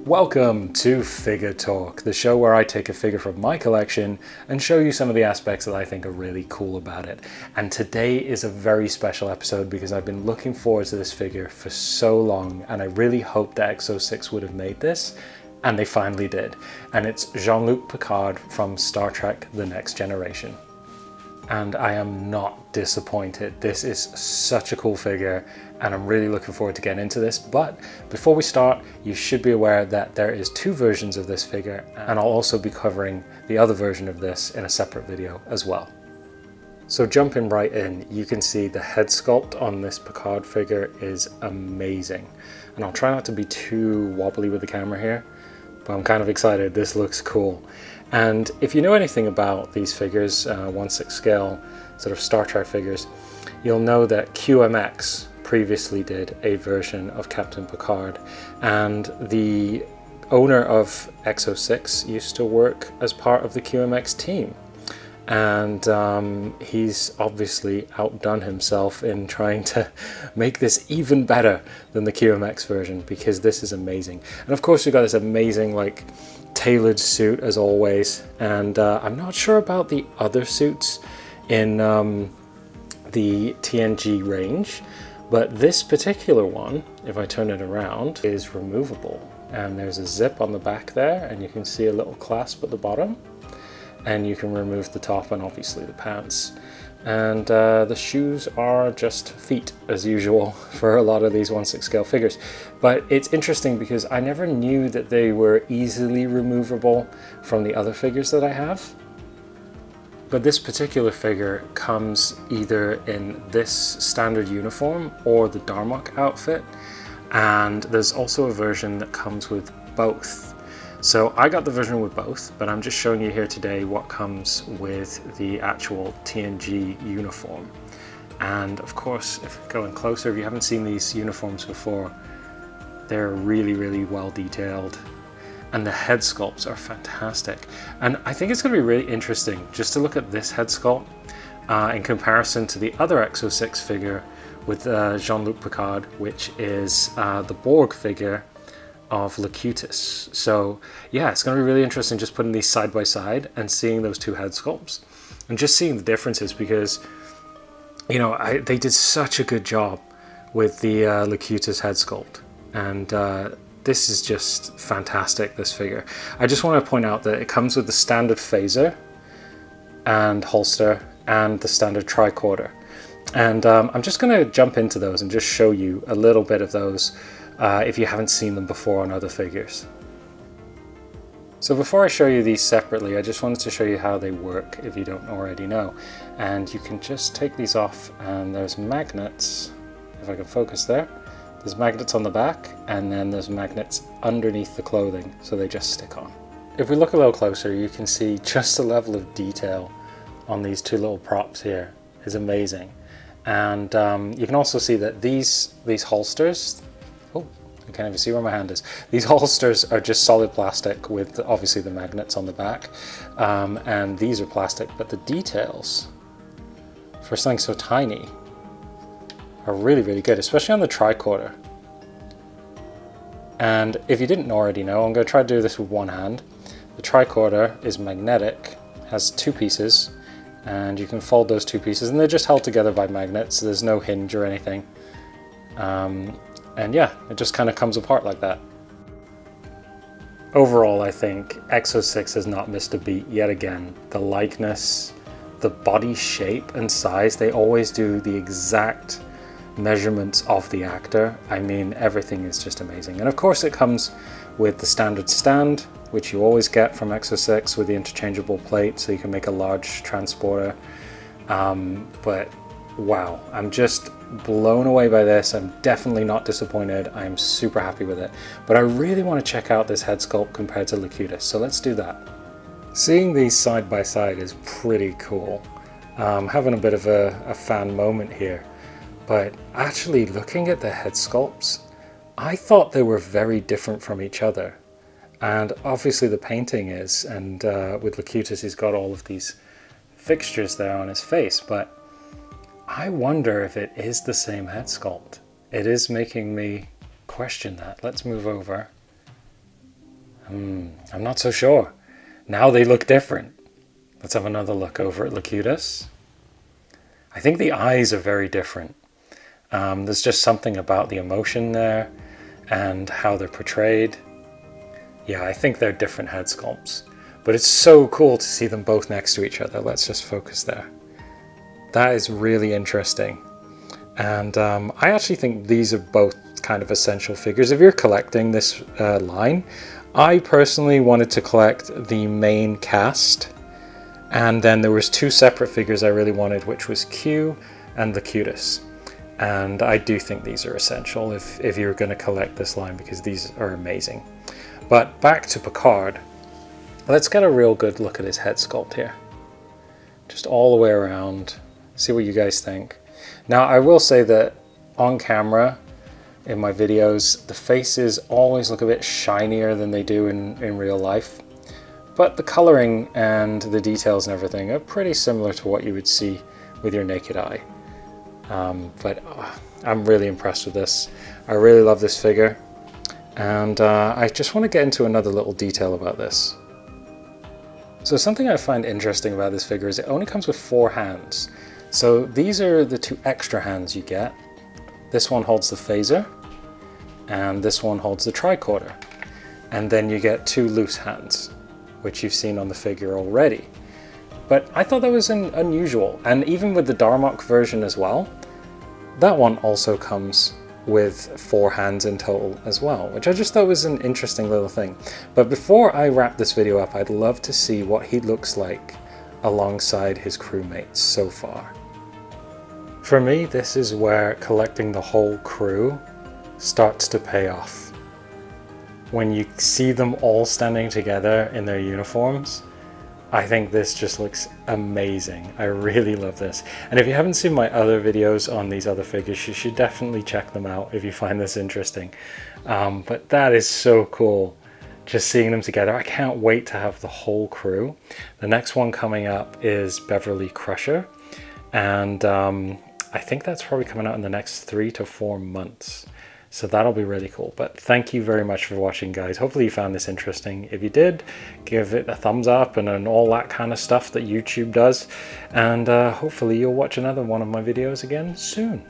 Welcome to Figure Talk, the show where I take a figure from my collection and show you some of the aspects that I think are really cool about it. And today is a very special episode because I've been looking forward to this figure for so long, and I really hoped that EXO-6 would have made this, and they finally did. And it's Jean-Luc Picard from Star Trek: The Next Generation. And I am not disappointed. This is such a cool figure and I'm really looking forward to getting into this. But before we start, you should be aware that there is two versions of this figure, and I'll also be covering the other version of this in a separate video as well. So jumping right in, you can see the head sculpt on this Picard figure is amazing. And I'll try not to be too wobbly with the camera here, but I'm kind of excited. This looks cool. And if you know anything about these figures, 1/6 scale sort of Star Trek figures, you'll know that QMX previously did a version of Captain Picard, and the owner of EXO-6 used to work as part of the QMX team. And he's obviously outdone himself in trying to make this even better than the QMX version, because this is amazing. And of course we've got this amazing like tailored suit as always, and I'm not sure about the other suits in the TNG range, but this particular one, if I turn it around, is removable, and there's a zip on the back there, and you can see a little clasp at the bottom, and you can remove the top and obviously the pants. And the shoes are just feet as usual for a lot of these 1/6 scale figures. But it's interesting because I never knew that they were easily removable from the other figures that I have. But this particular figure comes either in this standard uniform or the Darmok outfit, and there's also a version that comes with both. So I got the version with both, but I'm just showing you here today what comes with the actual TNG uniform. And of course, if going closer, if you haven't seen these uniforms before, they're really well detailed. And the head sculpts are fantastic. And I think it's going to be really interesting just to look at this head sculpt in comparison to the other EXO-6 figure with Jean-Luc Picard, which is the Borg figure of Locutus. So yeah, it's going to be really interesting just putting these side by side and seeing those two head sculpts and just seeing the differences, because you know they did such a good job with the Locutus head sculpt, and this is just fantastic, this figure. I just want to point out that it comes with the standard phaser and holster and the standard tricorder, and I'm just going to jump into those and just show you a little bit of those if you haven't seen them before on other figures. So before I show you these separately, I just wanted to show you how they work if you don't already know. And you can just take these off, and there's magnets, if I can focus there. There's magnets on the back, and then there's magnets underneath the clothing, so they just stick on. If we look a little closer, you can see just the level of detail on these two little props here is amazing. And you can also see that these holsters, oh, I can't even see where my hand is. These holsters are just solid plastic with obviously the magnets on the back, and these are plastic, but the details for something so tiny are really good, especially on the tricorder. And if you didn't already know, I'm going to try to do this with one hand. The tricorder is magnetic, has two pieces, and you can fold those two pieces, and they're just held together by magnets, so there's no hinge or anything. And yeah, it just kind of comes apart like that. Overall, I think EXO-6 has not missed a beat yet again. The likeness, the body shape and size, they always do the exact measurements of the actor. I mean, everything is just amazing. And of course it comes with the standard stand, which you always get from EXO-6 with the interchangeable plate, so you can make a large transporter. But wow, I'm just blown away by this. I'm definitely not disappointed. I'm super happy with it. But I really want to check out this head sculpt compared to Locutus, so let's do that. Seeing these side by side is pretty cool. Having a bit of a fan moment here. But actually looking at the head sculpts, I thought they were very different from each other. And obviously the painting is, and with Locutus he's got all of these fixtures there on his face, but I wonder if it is the same head sculpt. It is making me question that. Let's move over. I'm not so sure. Now they look different. Let's have another look over at Locutus. I think the eyes are very different. There's just something about the emotion there and how they're portrayed. Yeah, I think they're different head sculpts. But it's so cool to see them both next to each other. Let's just focus there. That is really interesting. And I actually think these are both kind of essential figures. If you're collecting this line, I personally wanted to collect the main cast. And then there was two separate figures I really wanted, which was Q and Locutus. And I do think these are essential if you're going to collect this line, because these are amazing. But back to Picard. Let's get a real good look at his head sculpt here. Just all the way around. See what you guys think. Now, I will say that on camera, in my videos, the faces always look a bit shinier than they do in real life. But the coloring and the details and everything are pretty similar to what you would see with your naked eye. But I'm really impressed with this. I really love this figure. And I just want to get into another little detail about this. So something I find interesting about this figure is it only comes with 4 hands. So these are the 2 extra hands you get. This one holds the phaser, and this one holds the tricorder. And then you get 2 loose hands, which you've seen on the figure already. But I thought that was unusual. And even with the Darmok version as well, that one also comes with 4 hands in total as well, which I just thought was an interesting little thing. But before I wrap this video up, I'd love to see what he looks like alongside his crewmates so far. For me, this is where collecting the whole crew starts to pay off. When you see them all standing together in their uniforms, I think this just looks amazing. I really love this. And if you haven't seen my other videos on these other figures, you should definitely check them out if you find this interesting. But that is so cool, just seeing them together. I can't wait to have the whole crew. The next one coming up is Beverly Crusher. And I think that's probably coming out in the next 3 to 4 months. So that'll be really cool. But thank you very much for watching, guys. Hopefully you found this interesting. If you did, give it a thumbs up and all that kind of stuff that YouTube does. And hopefully you'll watch another one of my videos again soon.